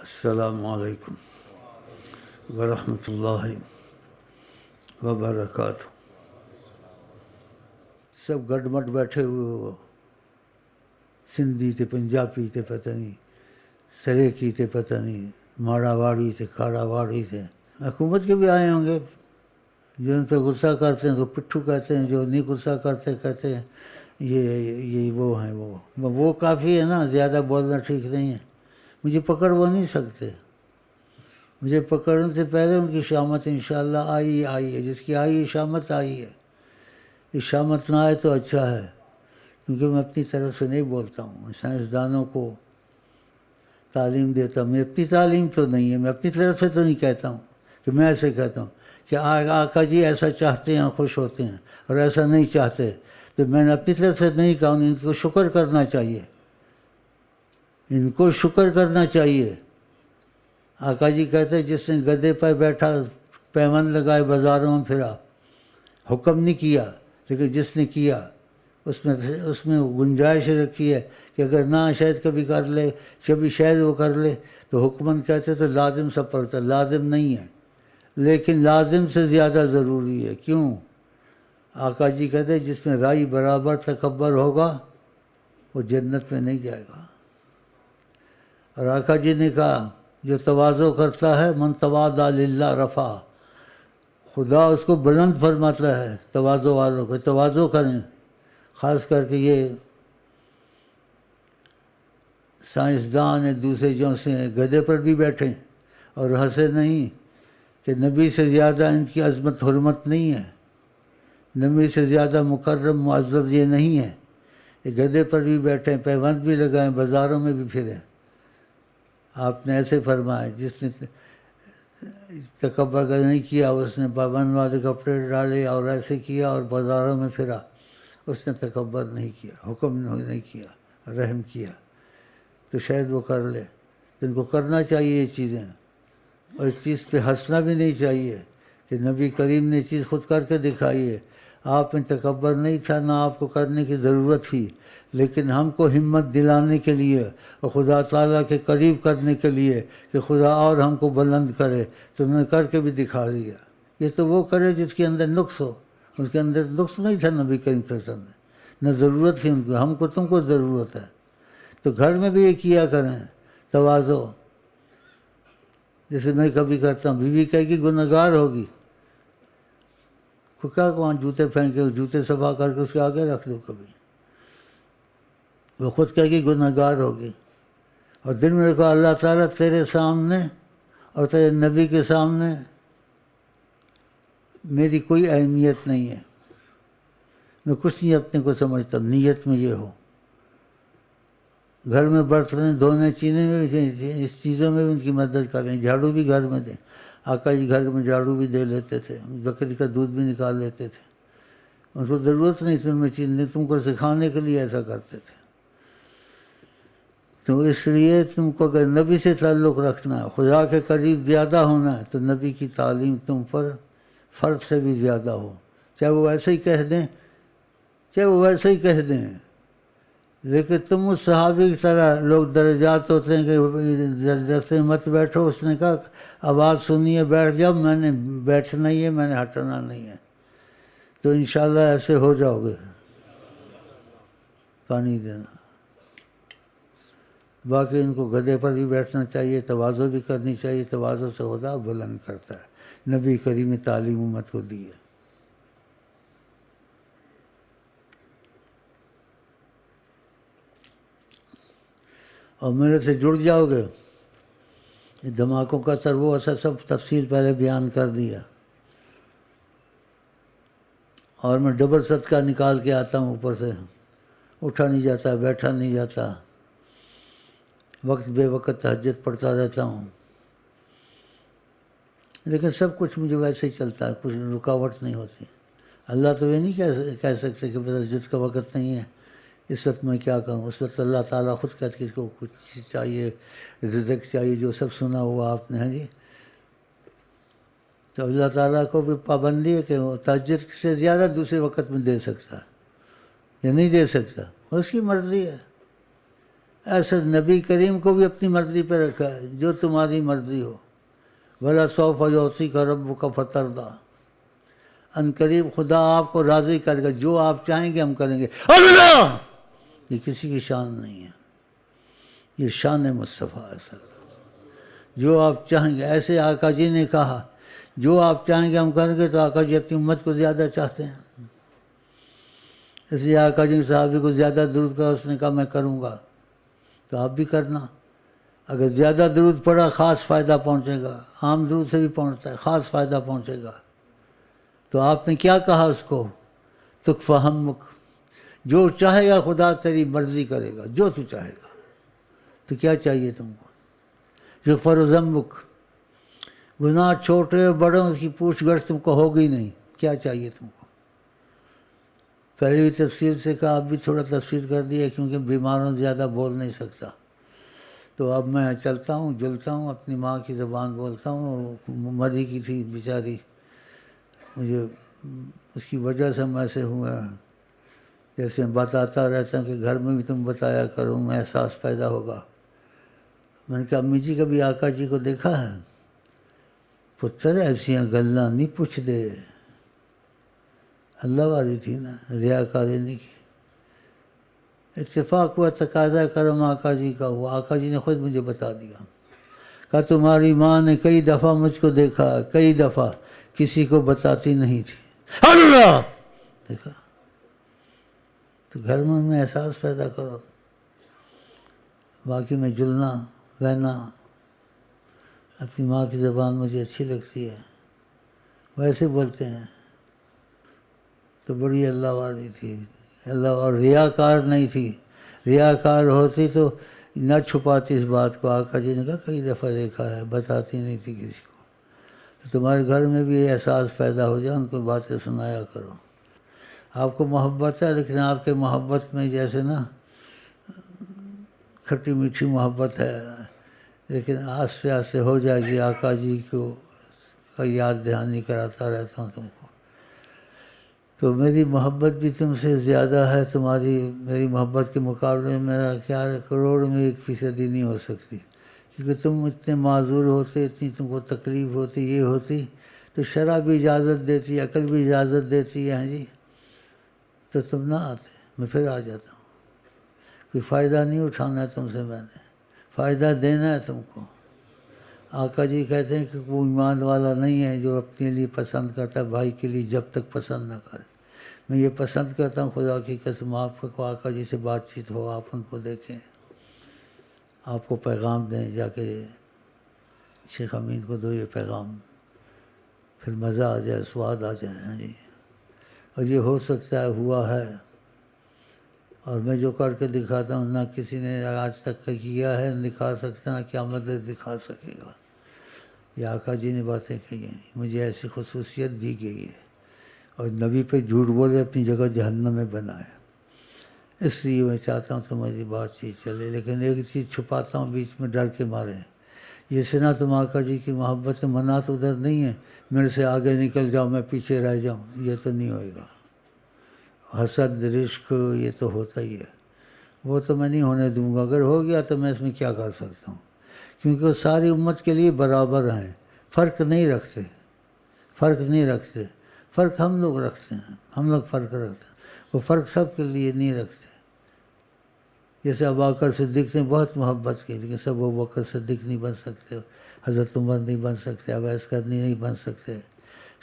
السلام علیکم ورحمۃ اللہ وبرکاتہ۔ سب گڈ مٹ بیٹھے ہوئے ہو، سندھی تھے، پنجابی تھے، پتہ نہیں سریکی تھے، پتہ نہیں ماڑا واڑی تھے، کھاڑا واڑی تھے۔ حکومت کے بھی آئے ہوں گے، جو ان پہ غصہ کرتے ہیں تو پٹھو کہتے ہیں، جو نہیں غصہ کرتے کہتے ہیں یہ وہ ہیں۔ وہ کافی ہے نا، زیادہ بولنا ٹھیک نہیں ہے۔ مجھے پکڑ وہ نہیں سکتے، مجھے پکڑنے سے پہلے ان کی شامت انشاءاللہ آئی ہے۔ جس کی آئی شامت آئی ہے، یہ شامت نہ آئے تو اچھا ہے، کیونکہ میں اپنی طرف سے نہیں بولتا ہوں، میں سائنسدانوں کو تعلیم دیتا ہوں۔ میں اپنی تعلیم تو نہیں ہے، میں اپنی طرف سے تو نہیں کہتا ہوں کہ میں ایسے کہتا ہوں کہ آقا جی ایسا چاہتے ہیں خوش ہوتے ہیں، اور ایسا نہیں چاہتے تو میں نے اپنی طرف سے نہیں کہا۔ ان کو شکر کرنا چاہیے، ان کو شکر کرنا چاہیے۔ آقا جی کہتے ہیں جس نے گدھے پر بیٹھا پیمند لگائے بازاروں میں پھرا، حکم نہیں کیا، لیکن جس نے کیا اس میں گنجائش رکھی ہے کہ اگر نہ شاید کبھی کر لے، کبھی شاید وہ کر لے تو حکمن کہتے تو لازم سب پڑتا، لازم نہیں ہے، لیکن لازم سے زیادہ ضروری ہے۔ کیوں؟ آقا جی کہتے ہیں جس میں رائی برابر تکبر ہوگا وہ جنت میں نہیں جائے گا۔ اور آقا جی نے کہا جو تواضع کرتا ہے من تواضع للہ رفع، خدا اس کو بلند فرماتا ہے۔ تواضع والوں کو تواضع کریں، خاص کر کے یہ سائنسدان ہیں، دوسرے جو سے ہیں، گدھے پر بھی بیٹھیں اور ہنسے نہیں کہ نبی سے زیادہ ان کی عظمت حرمت نہیں ہے، نبی سے زیادہ مکرم معزز یہ نہیں ہے۔ یہ گدھے پر بھی بیٹھیں، پیوند بھی لگائیں، بازاروں میں بھی پھریں۔ آپ نے ایسے فرمایا جس نے تکبر نہیں کیا، اس نے پابند والے کپڑے ڈالے اور ایسے کیا اور بازاروں میں پھرا، اس نے تکبر نہیں کیا، حکم نہیں کیا، رحم کیا، تو شاید وہ کر لے۔ ان کو کرنا چاہیے یہ چیزیں، اور اس چیز پہ ہنسنا بھی نہیں چاہیے کہ نبی کریم نے چیز خود کر کے دکھائی ہے۔ آپ میں تکبر نہیں تھا، نہ آپ کو کرنے کی ضرورت تھی، لیکن ہم کو ہمت دلانے کے لیے اور خدا تعالیٰ کے قریب کرنے کے لیے کہ خدا اور ہم کو بلند کرے تو انہوں نے کر کے بھی دکھا دیا۔ یہ تو وہ کرے جس کے اندر نقص ہو، اس کے اندر نقص نہیں تھا نبی کریم صلی اللہ علیہ وسلم میں، نہ ضرورت تھی ان کو، ہم کو تم کو ضرورت ہے۔ تو گھر میں بھی یہ کیا کریں تواضع، جیسے میں کبھی کرتا ہوں۔ بیوی کہے گی گنہگار ہوگی، کیا وہاں جوتے پھینکے، جوتے صفا کر کے اس کے آگے رکھ دو کبھی، وہ خود کہے گی گنہگار ہوگی۔ اور دن میں دیکھو اللہ تعالیٰ تیرے سامنے اور تیرے نبی کے سامنے میری کوئی اہمیت نہیں ہے، میں کچھ نہیں اپنے کو سمجھتا، نیت میں یہ ہو۔ گھر میں برتن دھونے چینے میں بھی، اس چیزوں میں بھی ان کی مدد کریں، جھاڑو بھی گھر میں دیں۔ آقا جی گھر میں جھاڑو بھی دے لیتے تھے، بکری کا دودھ بھی نکال لیتے تھے، ان کو ضرورت نہیں تھی ان میں چیزیں، تم کو سکھانے کے لیے ایسا کرتے تھے۔ تو اس لیے تم کو اگر نبی سے تعلق رکھنا ہے، خدا کے قریب زیادہ ہونا ہے، تو نبی کی تعلیم تم پر فرض سے بھی زیادہ ہو، چاہے وہ ایسے ہی کہہ دیں، چاہے وہ ویسے ہی کہہ دیں، لیکن تم اس صحابی کی طرح، لوگ درجات ہوتے ہیں کہ درجات میں مت بیٹھو، اس نے کہا آواز سنیے بیٹھ جاؤ، میں نے بیٹھنا ہی ہے، میں نے ہٹنا نہیں ہے، تو انشاءاللہ ایسے ہو جاؤ گے۔ پانی دینا۔ باقی ان کو گدھے پر بھی بیٹھنا چاہیے، تواضع بھی کرنی چاہیے، تواضع سے خدا بلند کرتا ہے، نبی کریم تعلیم امت کو دی ہے۔ اور میرے سے جڑ جاؤ گے، یہ دھماکوں کا اثر وہ اثر سب تفصیل پہلے بیان کر دیا، اور میں ڈبل صدقہ نکال کے آتا ہوں، اوپر سے اٹھا نہیں جاتا، بیٹھا نہیں جاتا، وقت بے وقت تہجد پڑھتا رہتا ہوں، لیکن سب کچھ مجھے ویسے ہی چلتا ہے، کچھ رکاوٹ نہیں ہوتی۔ اللہ تو یہ نہیں کہہ سکتے کہ تہجد کا وقت نہیں ہے، اس وقت میں کیا کروں۔ اس وقت اللہ تعالیٰ خود کہتے کہ اس کو کچھ چیز چاہیے، رزق چاہیے، جو سب سنا ہوا آپ نے ہے جی۔ تو اللہ تعالیٰ کو بھی پابندی ہے کہ وہ تہجد سے زیادہ دوسرے وقت میں دے سکتا ہے یا نہیں دے سکتا، اس کی مرضی ہے۔ ایسے نبی کریم کو بھی اپنی مرضی پہ رکھا ہے، جو تمہاری مرضی ہو، بھلا سوف یعطیک ربک فترضی، ان قریب خدا آپ کو راضی کرے گا، جو آپ چاہیں گے ہم کریں گے۔ اللہ یہ کسی کی شان نہیں ہے، یہ شان مصطفیٰ ہے صلی اللہ علیہ وسلم۔ جو آپ چاہیں گے، ایسے آقا جی نے کہا جو آپ چاہیں گے ہم کریں گے، تو آقا جی اپنی امت کو زیادہ چاہتے ہیں، اس لیے آقا جی صحابی کو زیادہ درود کا، اس نے کہا میں کروں گا، تو آپ بھی کرنا۔ اگر زیادہ درود پڑا خاص فائدہ پہنچے گا، عام درود سے بھی پہنچتا ہے، خاص فائدہ پہنچے گا۔ تو آپ نے کیا کہا اس کو؟ تکفی ہمک، جو چاہے گا خدا تیری مرضی کرے گا، جو تو چاہے گا۔ تو کیا چاہیے تم کو؟ یغفر ذنبک، گناہ چھوٹے بڑے اس کی پوچھ گچھ تم کو ہوگی نہیں، کیا چاہیے تم کو؟ پہلے بھی تفصیل سے کہا، اب بھی تھوڑا تفصیل کر دیا کیونکہ بیماروں زیادہ بول نہیں سکتا، تو اب میں چلتا ہوں، جلتا ہوں، اپنی ماں کی زبان بولتا ہوں۔ مری کی تھی بیچاری، مجھے اس کی وجہ سے میں ایسے ہوا، جیسے بتاتا رہتا ہوں کہ گھر میں بھی تم بتایا کرو، میں احساس پیدا ہوگا۔ میں نے کہا امی جی کبھی آقا جی کو دیکھا ہے؟ پتر ایسیاں گلاں نہیں پوچھ دے، اللہ والی تھی نا، ریاکاری نہیں کی۔ اتفاق ہوا تقاضا کرم آقا جی کا ہوا، آقا جی نے خود مجھے بتا دیا، کہا تمہاری ماں نے کئی دفعہ مجھ کو دیکھا، کئی دفعہ، کسی کو بتاتی نہیں تھی۔ اللہ دیکھا، تو گھر میں احساس پیدا کرو۔ باقی میں جلنا بہنا، اپنی ماں کی زبان مجھے اچھی لگتی ہے، ویسے بولتے ہیں، تو بڑی اللہ والی تھی، اللہ، اور ریاکار نہیں تھی۔ ریاکار ہوتی تو نہ چھپاتی اس بات کو، آقا جی نے کہا کئی دفعہ دیکھا ہے، بتاتی نہیں تھی کسی کو۔ تمہارے گھر میں بھی یہ احساس پیدا ہو جائے، ان کو باتیں سنایا کرو۔ آپ کو محبت ہے، لیکن آپ کے محبت میں جیسے نا کھٹی میٹھی محبت ہے، لیکن آہستہ آہستہ ہو جائے گی۔ آقا جی کو کا یاد دہانی کراتا رہتا ہوں تم کو، تو میری محبت بھی تم سے زیادہ ہے، تمہاری میری محبت کے مقابلے میں میرا خیال ہے کروڑ میں 1% نہیں ہو سکتی، کیونکہ تم اتنے معذور ہوتے، اتنی تم کو تکلیف ہوتی، یہ ہوتی، تو شرع بھی اجازت دیتی، عقل بھی اجازت دیتی ہے جی، تو تم نہ آتے، میں پھر آ جاتا ہوں۔ کوئی فائدہ نہیں اٹھانا ہے تم سے، میں نے فائدہ دینا ہے تم کو۔ آقا جی کہتے ہیں کہ وہ ایمان والا نہیں ہے جو اپنے لیے پسند کرتا ہے، بھائی کے لیے جب تک پسند نہ کرے۔ میں یہ پسند کرتا ہوں، خدا کی قسم، آپ کو آقا جی سے بات چیت ہو، آپ ان کو دیکھیں، آپ کو پیغام دیں، جا کے شیخ امین کو دو یہ پیغام، پھر مزہ آ جائے، سواد آ جائے۔ ہاں جی، اور یہ ہو سکتا ہے، ہوا ہے، اور میں جو کر کے دکھاتا ہوں نہ کسی نے آج تک کیا ہے، دکھا سکتا، نہ قیامت تک دکھا سکے گا۔ یہ آقا جی نے باتیں کہی ہیں، مجھے ایسی خصوصیت دی گئی ہے، اور نبی پہ جھوٹ بولے اپنی جگہ جہنم میں بنائے۔ اس لیے میں چاہتا ہوں تمہاری بات چیت چلے، لیکن ایک چیز چھپاتا ہوں بیچ میں ڈر کے مارے، یہ سنا تم آقا جی کی محبت منات ادھر نہیں ہے، میرے سے آگے نکل جاؤ میں پیچھے رہ جاؤں، یہ تو نہیں ہوئے گا۔ حسد رشک یہ تو ہوتا ہی ہے، وہ تو میں نہیں ہونے دوں گا، اگر ہو گیا تو میں اس میں کیا کر سکتا ہوں، کیونکہ وہ ساری امت کے لیے برابر ہیں، فرق نہیں رکھتے، فرق نہیں رکھتے، فرق ہم لوگ رکھتے ہیں، ہم لوگ فرق رکھتے ہیں، وہ فرق سب کے لیے نہیں رکھتے۔ جیسے ابوبکر صدیق نے بہت محبت کی، لیکن سب ابوبکر صدیق نہیں بن سکتے، حضرت عمر نہیں بن سکتے، اویس کرنی نہیں بن سکتے،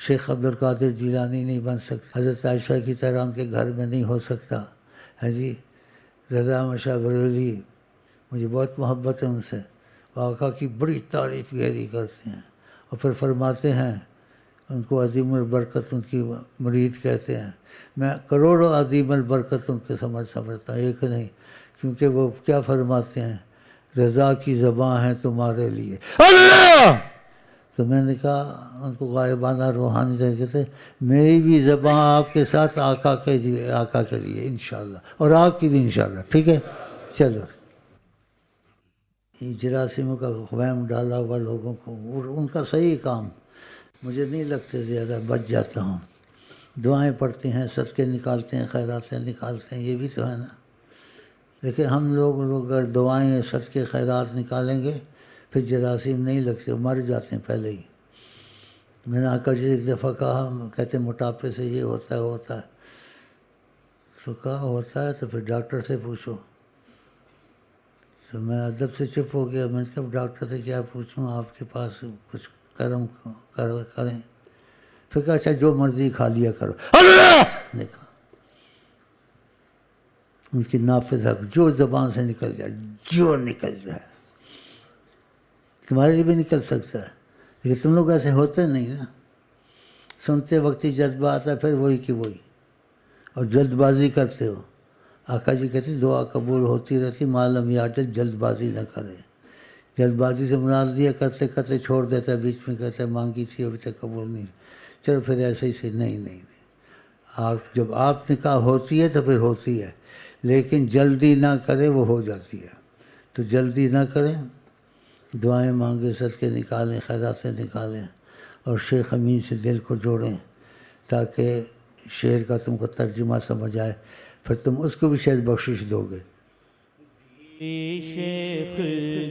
شیخ عبدالقادر جیلانی نہیں بن سکتے، حضرت عائشہ کی طرح ان کے گھر میں نہیں ہو سکتا۔ ہے جی، رضا احمد شاہ بریلوی، مجھے بہت محبت ہے ان سے، آقا کی بڑی تعریف گہری کرتے ہیں، اور پھر فرماتے ہیں، ان کو عظیم البرکت ان کی مرید کہتے ہیں، میں کروڑوں عظیم البرکت ان کے سمجھتا ہوں، ایک نہیں، کیونکہ وہ کیا فرماتے ہیں، رضا کی زباں ہے تمہارے لیے اللہ۔ تو میں نے کہا ان کو غائبانہ روحانی طریقے سے، میری بھی زبان آپ کے ساتھ آقا کے لیے انشاءاللہ، اور آپ کی بھی انشاءاللہ، ٹھیک ہے؟ چلو، جراثیموں کا وہم ڈالا ہوا لوگوں کو، ان کا صحیح کام، مجھے نہیں لگتے زیادہ بچ جاتا ہوں، دعائیں پڑھتے ہیں، صدقے نکالتے ہیں، خیراتیں نکالتے ہیں، یہ بھی تو ہے نا، لیکن ہم لوگ اگر دعائیں صدقے خیرات نکالیں گے پھر جراثیم نہیں لگتے، مر جاتے ہیں پہلے ہی۔ میں نے آقا جی ایک دفعہ کہا، کہتے موٹاپے سے یہ ہوتا ہے تو کہا ہوتا ہے تو پھر ڈاکٹر سے پوچھو۔ تو میں ادب سے چپ ہو گیا، میں نے کہا ڈاکٹر سے کیا پوچھوں، آپ کے پاس کچھ کرم کریں۔ پھر کہا اچھا جو مرضی کھا لیا کرو۔ دیکھا ان کی نافذ حق جو زبان سے نکل جائے، جو نکل جائے تمہارے لیے بھی نکل سکتا ہے، لیکن تم لوگ ایسے ہوتے نہیں نا، سنتے وقت ہی جذبہ آتا ہے پھر وہی کی وہی، اور جلد بازی کرتے ہو۔ آقا جی کہتے دعا قبول ہوتی رہتی، معلوم یعجل، جلد بازی نہ کرے۔ جلد بازی سے مراد دیا کرتے کرتے چھوڑ دیتا ہے، بیچ میں کہتا ہے مانگی تھی ابھی تک قبول نہیں، چلو پھر ایسے ہی سے نہیں۔ آپ جب آپ نکاح ہوتی ہے تو پھر ہوتی ہے، لیکن جلدی نہ کرے وہ ہو جاتی ہے، تو جلدی نہ کریں، دعائیں مانگیں، صدقے نکالیں، خیراتیں نکالیں، اور شیخ امین سے دل کو جوڑیں تاکہ شعر کا تم کو ترجمہ سمجھ آئے، پھر تم اس کو بھی شاید بخشش دو گے۔ شیخ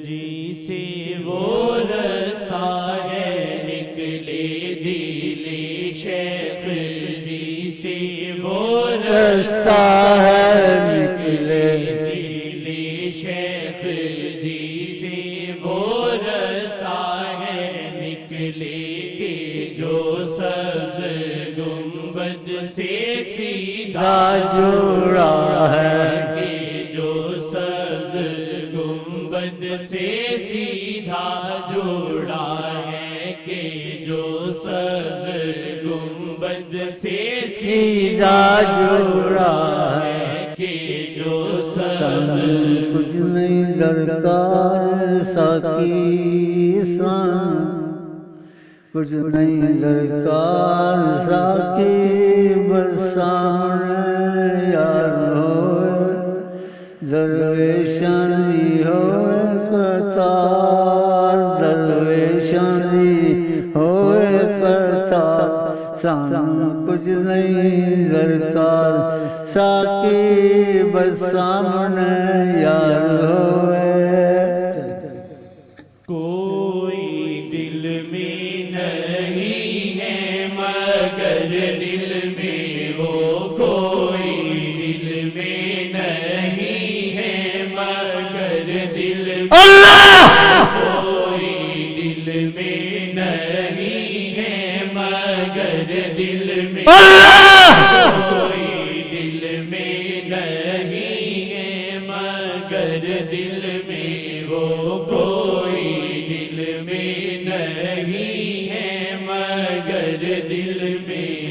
جی سے وہ رستہ ہے نکلے دلی، شیخ جی سے وہ رستہ ہے نکلے دلی، شیخ جی سے وہ رستہ ہے نکلے کہ جو سبز گنبد سے سیدھا جوڑا ہے، کہ جو سبز گنبد سے سیدھا جوڑا ہے، کہ جو سبز گنبد سے سیدھا جوڑا ہے، کہ جو سبز کچھ نہیں درکار ساکی سان، کچھ نہیں درکار ساکی، بس سامنے یار ہوئے، درویشانی ہوئے قطار، درویشانی ہوئے قطار، سامنے کچھ نہیں درکار ساکی، بس سامنے یار ہوئے۔ کوئی دل میں نہیں ہے مگر دل میں وہ، کوئی دل میں نہیں ہے مگر دل میں، کوئی دل میں نہیں ہے مگر دل میں، کوئی دل میں نہیں ہے مگر دل میں وہ، کوئی دل میں نہیں ہے مگر دل میں